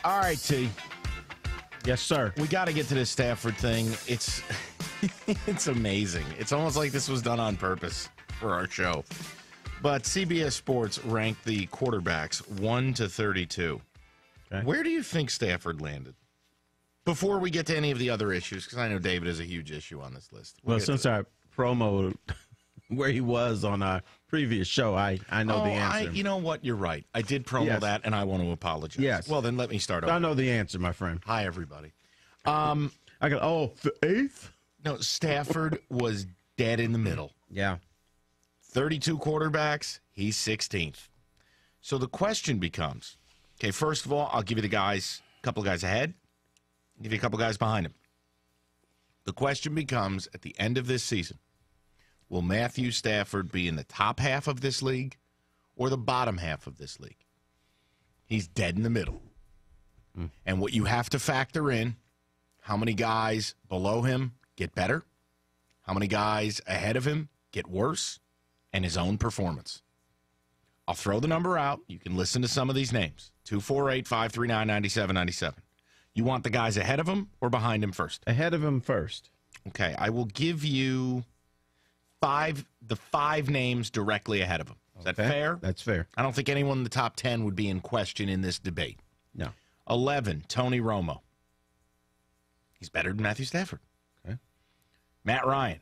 All right, T. Yes, sir. We got to get to this Stafford thing. It's it's amazing. It's almost like this was done on purpose for our show. But CBS Sports ranked the quarterbacks 1 to 32. Okay. Where do you think Stafford landed? Before we get to any of the other issues, because I know David is a huge issue on this list. Well, since I promoted where he was on our previous show, I know the answer. You know what? You're right. I did promo that, and I want to apologize. Yes. Well, then let me start over. I know the answer, my friend. Hi, everybody. I got, the 8th? No, Stafford was dead in the middle. Yeah. 32 quarterbacks, he's 16th. So the question becomes, okay, first of all, I'll give you the guys, a couple of guys ahead, give you a couple of guys behind him. The question becomes, at the end of this season, will Matthew Stafford be in the top half of this league or the bottom half of this league? He's dead in the middle. And what you have to factor in, how many guys below him get better, how many guys ahead of him get worse, and his own performance. I'll throw the number out. You can listen to some of these names. 248-539-9797. You want the guys ahead of him or behind him first? Ahead of him first. Okay, I will give you the five names directly ahead of him. Is that fair? That's fair. I don't think anyone in the top 10 would be in question in this debate. No. 11, Tony Romo. He's better than Matthew Stafford. Okay. Matt Ryan.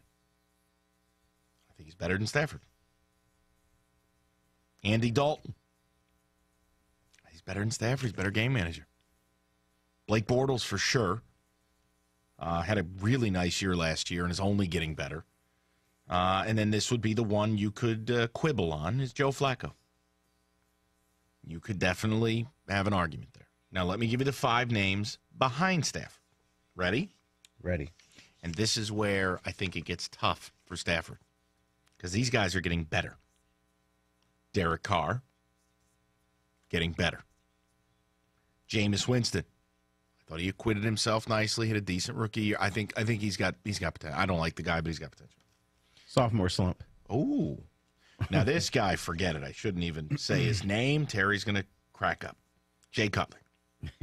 I think he's better than Stafford. Andy Dalton. He's better than Stafford. He's a better game manager. Blake Bortles, for sure. Had a really nice year last year and is only getting better. And then this would be the one you could quibble on, is Joe Flacco. You could definitely have an argument there. Now, let me give you the five names behind Stafford. Ready? Ready. And this is where I think it gets tough for Stafford, because these guys are getting better. Derek Carr, getting better. Jameis Winston. I thought he acquitted himself nicely, had a decent rookie year. I think he's got potential. I don't like the guy, but he's got potential. Sophomore slump. Oh. Now, this guy, forget it. I shouldn't even say his name. Terry's going to crack up. Jay Cutler.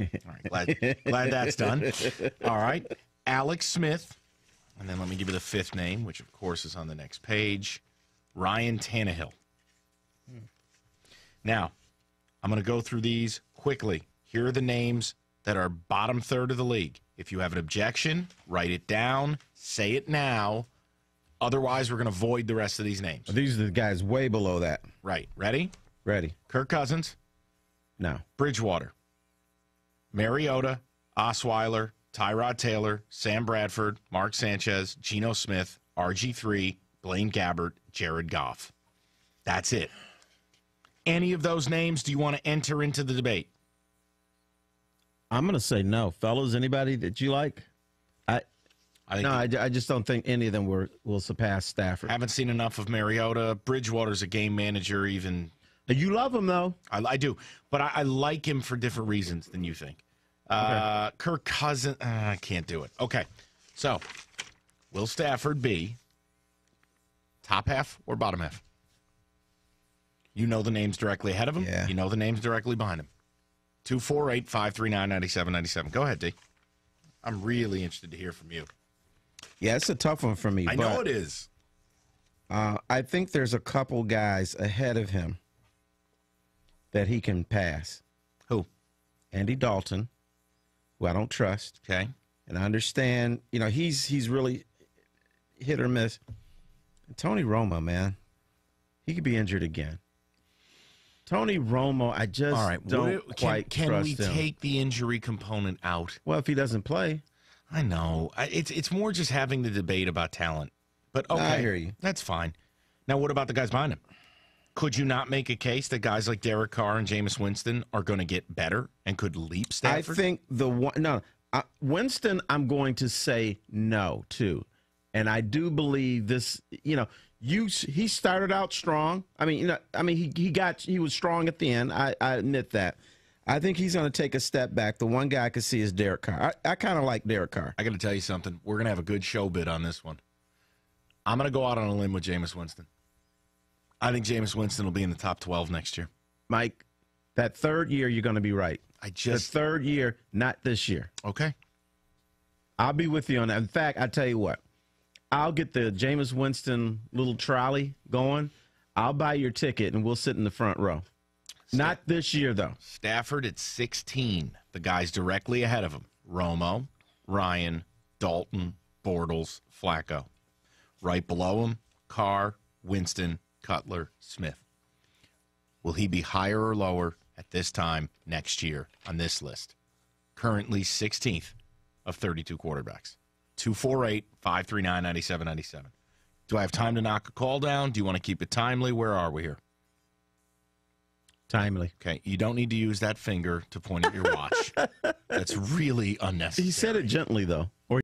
All right, glad that's done. All right, Alex Smith. And then let me give you the fifth name, which, of course, is on the next page. Ryan Tannehill. Now, I'm going to go through these quickly. Here are the names that are bottom third of the league. If you have an objection, write it down. Say it now. Otherwise, we're going to void the rest of these names. These are the guys way below that. Right. Ready? Ready. Kirk Cousins. No. Bridgewater. Mariota. Osweiler. Tyrod Taylor. Sam Bradford. Mark Sanchez. Geno Smith. RG3. Blaine Gabbert. Jared Goff. That's it. Any of those names, do you want to enter into the debate? I'm going to say no. Fellas, anybody that you like? I just don't think any of them will surpass Stafford. Haven't seen enough of Mariota. Bridgewater's a game manager even. You love him, though. I do. But I like him for different reasons than you think. Okay. Kirk Cousins, I can't do it. Okay. So, will Stafford be top half or bottom half? You know the names directly ahead of him. Yeah. You know the names directly behind him. 248-539-9797. Go ahead, D. I'm really interested to hear from you. Yeah, it's a tough one for me. I know it is. I think there's a couple guys ahead of him that he can pass. Who? Andy Dalton, who I don't trust. Okay. And I understand, he's really hit or miss. And Tony Romo, man, he could be injured again. Tony Romo, I just don't quite trust him. Can we take the injury component out? Well, if he doesn't play. I know. It's more just having the debate about talent. But, okay, I hear you. That's fine. Now, what about the guys behind him? Could you not make a case that guys like Derek Carr and Jameis Winston are going to get better and could leap Stafford? I think Winston, I'm going to say no to. And I do believe this, he started out strong. He was strong at the end. I admit that. I think he's going to take a step back. The one guy I could see is Derek Carr. I kind of like Derek Carr. I got to tell you something. We're going to have a good show bid on this one. I'm going to go out on a limb with Jameis Winston. I think Jameis Winston will be in the top 12 next year. Mike, that third year, you're going to be right. The third year, not this year. Okay. I'll be with you on that. In fact, I tell you what, I'll get the Jameis Winston little trolley going. I'll buy your ticket, and we'll sit in the front row. Not this year, though. Stafford at 16. The guys directly ahead of him. Romo, Ryan, Dalton, Bortles, Flacco. Right below him, Carr, Winston, Cutler, Smith. Will he be higher or lower at this time next year on this list? Currently 16th of 32 quarterbacks. 248-539-9797. Do I have time to knock a call down? Do you want to keep it timely? Where are we here? Timely. Okay, you don't need to use that finger to point at your watch. That's really unnecessary. He said it gently, though. Or